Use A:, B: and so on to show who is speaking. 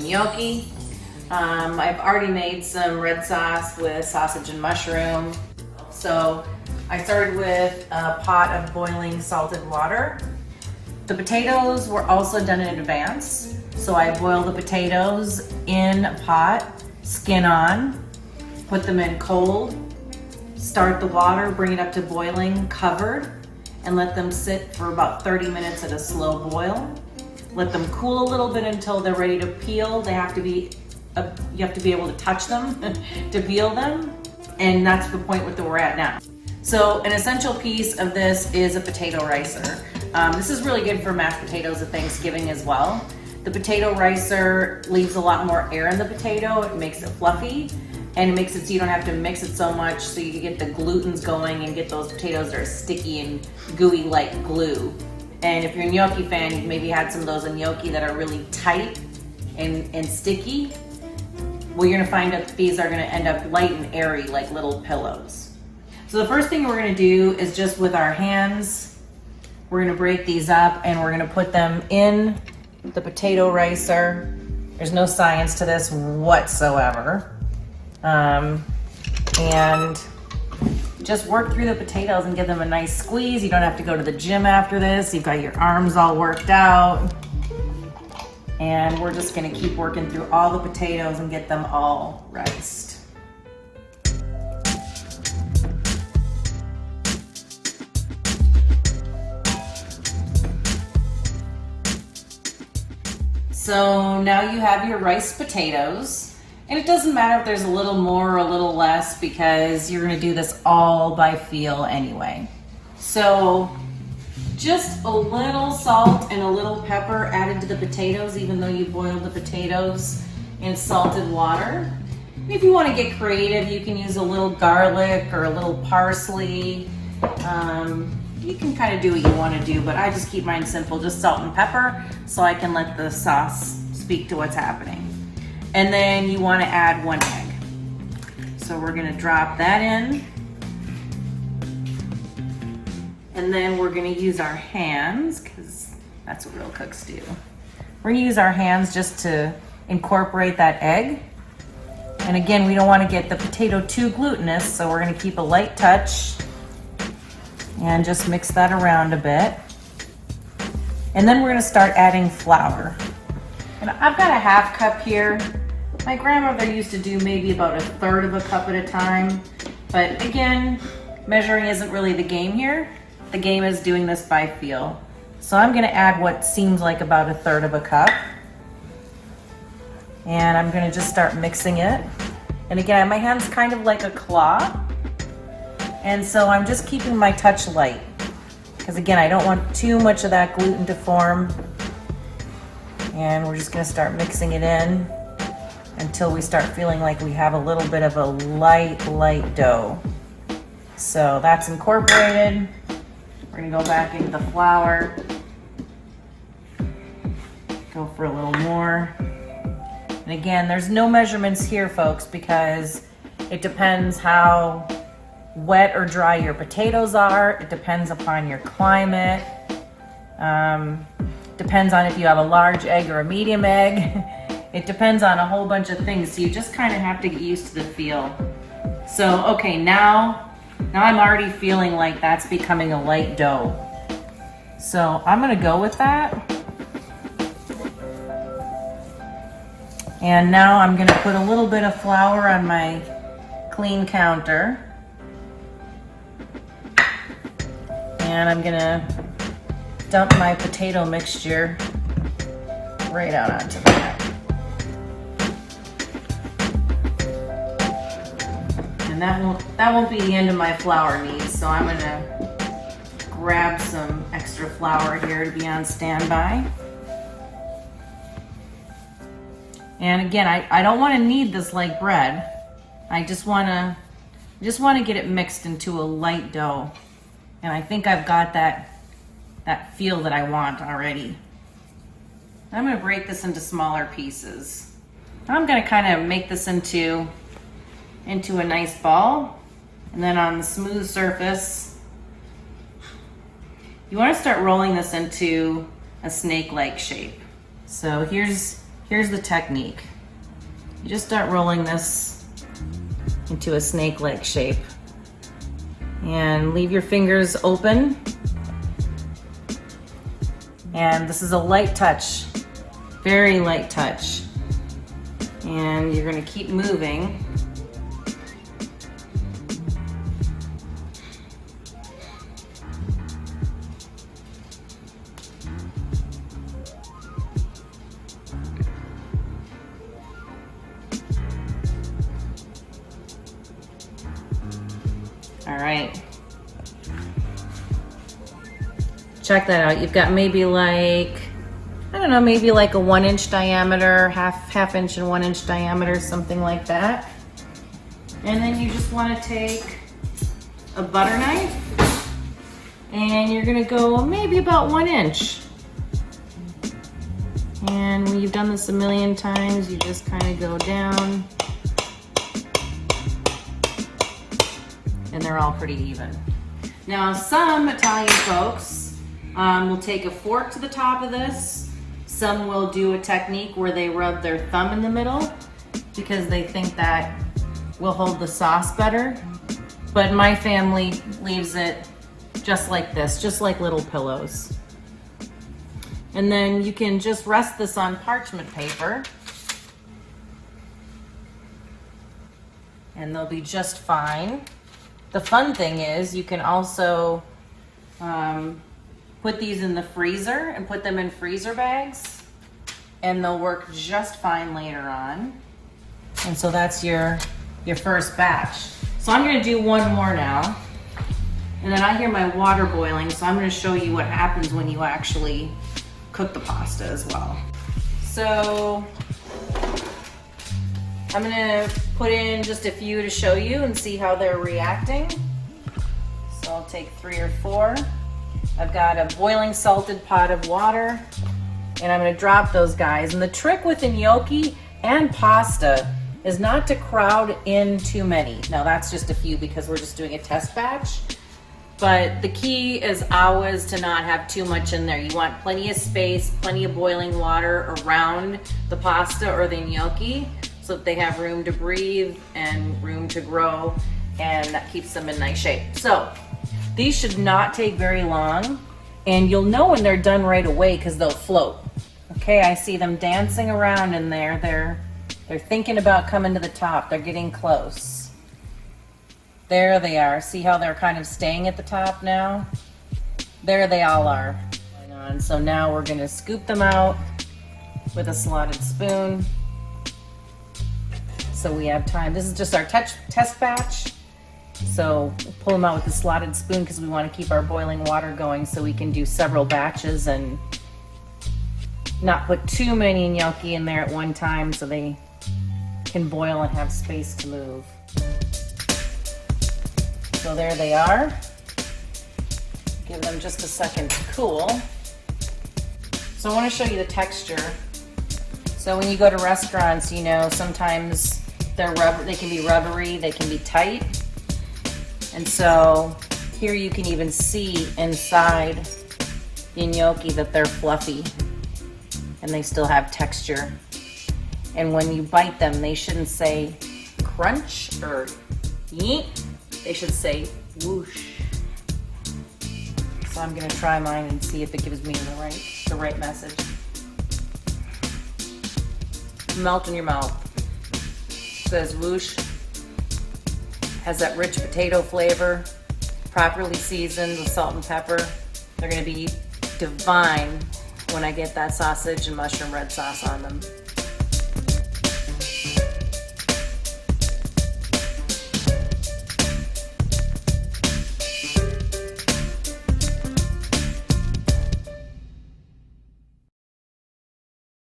A: gnocchi. I've already made some red sauce with sausage and mushroom. So I started with a pot of boiling salted water. The potatoes were also done in advance. So I boiled the potatoes in a pot, skin on, put them in cold, start the water, bring it up to boiling, covered, and let them sit for about 30 minutes at a slow boil. Let them cool a little bit until they're ready to peel. They have to be, you have to be able to touch them to peel them, and that's the point that we're at now. So an essential piece of this is a potato ricer. This is really good for mashed potatoes at Thanksgiving as well. The potato ricer leaves a lot more air in the potato. It makes it fluffy, and it makes it so you don't have to mix it so much, so you can get the glutens going and get those potatoes that are sticky and gooey like glue. And if you're a gnocchi fan, you've maybe had some of those gnocchi that are really tight and sticky. Well, you're gonna find that these are gonna end up light and airy like little pillows. So the first thing we're gonna do is just with our hands, we're gonna break these up and we're gonna put them in the potato ricer. There's no science to this whatsoever. And just work through the potatoes and give them a nice squeeze. You don't have to go to the gym after this. You've got your arms all worked out. And we're just gonna keep working through all the potatoes and get them all riced. So now you have your riced potatoes. And it doesn't matter if there's a little more or a little less, because you're gonna do this all by feel anyway. So just a little salt and a little pepper added to the potatoes, even though you boiled the potatoes in salted water. If you wanna get creative, you can use a little garlic or a little parsley. You can kind of do what you wanna do, but I just keep mine simple, just salt and pepper, so I can let the sauce speak to what's happening. And then you want to add 1 egg. So we're going to drop that in. And then we're going to use our hands, because that's what real cooks do. We're going to use our hands just to incorporate that egg. And again, we don't want to get the potato too glutinous, so we're going to keep a light touch and just mix that around a bit. And then we're going to start adding flour. And I've got a 1/2 cup here. My grandmother used to do maybe about 1/3 of a cup at a time. But again, measuring isn't really the game here. The game is doing this by feel. So I'm gonna add what seems like about 1/3 of a cup. And I'm gonna just start mixing it. And again, my hand's kind of like a claw. And so I'm just keeping my touch light. Because again, I don't want too much of that gluten to form. And we're just gonna start mixing it in until we start feeling like we have a little bit of a light dough. So that's incorporated. We're gonna go back into the flour. Go for a little more. And again, there's no measurements here, folks, because it depends how wet or dry your potatoes are. It depends upon your climate. Depends on if you have a large egg or a medium egg. It depends on a whole bunch of things. So you just kind of have to get used to the feel. So, okay, now I'm already feeling like that's becoming a light dough. So I'm gonna go with that. And now I'm gonna put a little bit of flour on my clean counter. And I'm gonna dump my potato mixture right out onto that. And that won't be the end of my flour needs, so I'm gonna grab some extra flour here to be on standby. And again, I don't want to knead this like bread. I just want to get it mixed into a light dough. And I think I've got that feel that I want already. I'm going to break this into smaller pieces. I'm going to kind of make this into a nice ball. And then on the smooth surface, you want to start rolling this into a snake-like shape. So here's here's the technique. You just start rolling this into a snake-like shape. And leave your fingers open. And this is a light touch, very light touch. And you're gonna keep moving. All right. Check that out. You've got maybe like, I don't know, maybe like a 1 inch diameter, half inch and 1 inch diameter, something like that. And then you just want to take a butter knife and you're gonna go maybe about 1 inch. And when you've done this a million times, you just kind of go down and they're all pretty even. Now, some Italian folks will take a fork to the top of this. Some will do a technique where they rub their thumb in the middle because they think that will hold the sauce better. But my family leaves it just like this, just like little pillows. And then you can just rest this on parchment paper and they'll be just fine. The fun thing is you can also put these in the freezer and put them in freezer bags and they'll work just fine later on. And so that's your first batch. So I'm gonna do one more now. And then I hear my water boiling, so I'm gonna show you what happens when you actually cook the pasta as well. So I'm gonna put in just a few to show you and see how they're reacting. So I'll take 3 or 4. I've got a boiling salted pot of water and I'm gonna drop those guys. And the trick with the gnocchi and pasta is not to crowd in too many. Now that's just a few because we're just doing a test batch. But the key is always to not have too much in there. You want plenty of space, plenty of boiling water around the pasta or the gnocchi so that they have room to breathe and room to grow, and that keeps them in nice shape. So these should not take very long, and you'll know when they're done right away because they'll float. Okay, I see them dancing around in there. They're thinking about coming to the top. They're getting close. There they are. See how they're kind of staying at the top now? There they all are. So now we're gonna scoop them out with a slotted spoon. So we have time. This is just our test batch. So we'll pull them out with the slotted spoon because we want to keep our boiling water going so we can do several batches and not put too many gnocchi in there at one time so they can boil and have space to move. So there they are. Give them just a second to cool. So I want to show you the texture. So when you go to restaurants, you know, sometimes they can be rubbery, they can be tight. And so here you can even see inside the gnocchi that they're fluffy and they still have texture. And when you bite them, they shouldn't say crunch or yeet. They should say whoosh. So I'm gonna try mine and see if it gives me the right message. Melt in your mouth. It says whoosh. Has that rich potato flavor, properly seasoned with salt and pepper. They're gonna be divine when I get that sausage and mushroom red sauce on them.